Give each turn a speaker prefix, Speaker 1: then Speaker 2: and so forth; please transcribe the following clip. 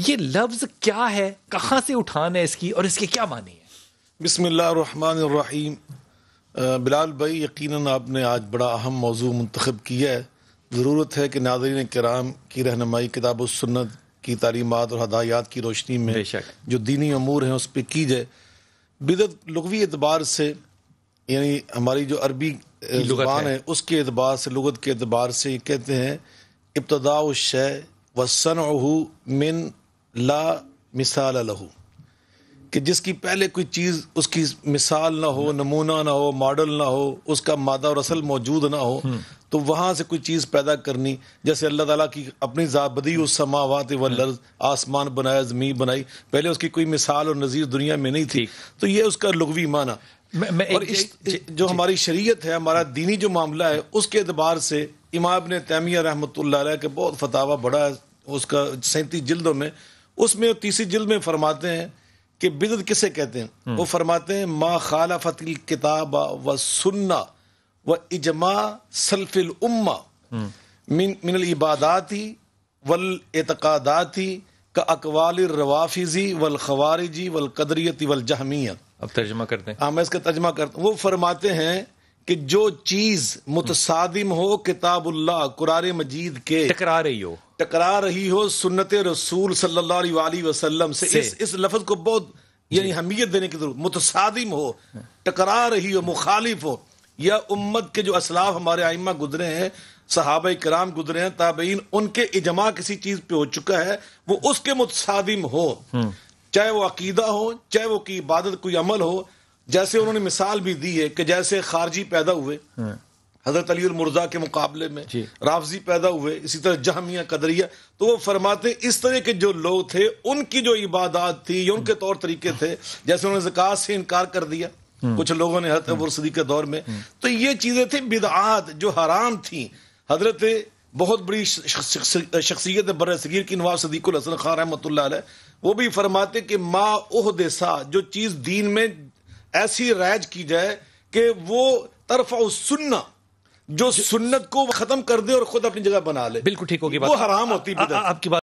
Speaker 1: یہ لفظ کیا ہے، کہاں سے اٹھان ہے اس کی، اور اس کے کیا معنی ہے؟
Speaker 2: بسم اللہ الرحمن الرحیم۔ بلال بھائی، یقیناً آپ نے آج بڑا اہم موضوع منتخب کیا ہے۔ ضرورت ہے کہ ناظرین کرام کی رہنمائی کتاب و سنت کی تعلیمات اور ہدایات کی روشنی میں
Speaker 1: بے شک
Speaker 2: جو دینی امور ہیں اس پہ کی جائے۔ بدعت لغوی اعتبار سے، یعنی ہماری جو عربی زبان ہے اس کے اعتبار سے، لغت کے اعتبار سے یہ کہتے ہیں ابتداء الشیء وصنعہ من لا مثال لہ، کہ جس کی پہلے کوئی چیز اس کی مثال نہ ہو، نمونہ نہ ہو، ماڈل نہ ہو، اس کا مادہ اور اصل موجود نہ ہو، تو وہاں سے کوئی چیز پیدا کرنی، جیسے اللہ تعالیٰ کی اپنی ذات بدیع السماوات والارض، آسمان بنایا، زمین بنائی، پہلے اس کی کوئی مثال اور نظیر دنیا میں نہیں تھی، تو یہ اس کا لغوی معنی۔ اور جو ہماری شریعت ہے، ہمارا دینی جو معاملہ ہے، اس کے اعتبار سے امام ابن تیمیہ رحمۃ اللہ علیہ کے بہت فتاویٰ بڑا ہے، اس کا 37 جلدوں میں، اس میں 30 جلد میں فرماتے ہیں کہ بدعت کسے کہتے ہیں۔ وہ فرماتے ہیں ما خالفت الکتاب و سنہ و اجماع سلف الامہ من العبادات والاعتقادات کا اقوال الروافضی والخوارجی والقدریتی والجہمیہ۔
Speaker 1: اب ترجمہ کرتے ہیں۔
Speaker 2: میں اس کا ترجمہ کرتا ہوں۔ وہ فرماتے ہیں کہ جو چیز متصادم ہو کتاب اللہ قرآن مجید کے، ٹکرا رہی ہو سنت رسول صلی اللہ علیہ وآلہ وسلم سے، اس لفظ کو بہت یعنی اہمیت دینے کی ضرورت، متصادم ہو، ٹکرا رہی ہو، مخالف ہو، یا امت کے جو اسلاف ہمارے ائمہ گزرے ہیں، صحابہ کرام گزرے ہیں، تابعین، ان کے اجماع کسی چیز پہ ہو چکا ہے، وہ اس کے متصادم ہو، چاہے وہ عقیدہ ہو، چاہے وہ کی عبادت کوئی عمل ہو۔ جیسے انہوں نے مثال بھی دی ہے کہ جیسے خارجی پیدا ہوئے حضرت علی المرضی کے مقابلے میں، رافضی پیدا ہوئے، اسی طرح جہمیہ، قدریہ، تو وہ فرماتے ہیں اس طرح کے جو لوگ تھے ان کی جو عبادات تھی یا ان کے طور طریقے تھے، جیسے انہوں نے زکوٰۃ سے انکار کر دیا کچھ لوگوں نے حضرت ابو صدیق کے دور میں، تو یہ چیزیں تھیں بدعات جو حرام تھیں۔ حضرت بہت بڑی شخصیت بر صغیر کی نواب صدیق الحسن خان رحمۃ اللہ علیہ، وہ بھی فرماتے کہ ما احدثا، جو چیز دین میں ایسی رائج کی جائے کہ وہ ترفع السنہ، جو سنت کو ختم کر دے اور خود اپنی جگہ بنا لے،
Speaker 1: بالکل ٹھیک ہوگی بات،
Speaker 2: وہ حرام ہوتی بدعت۔
Speaker 1: آپ کی بات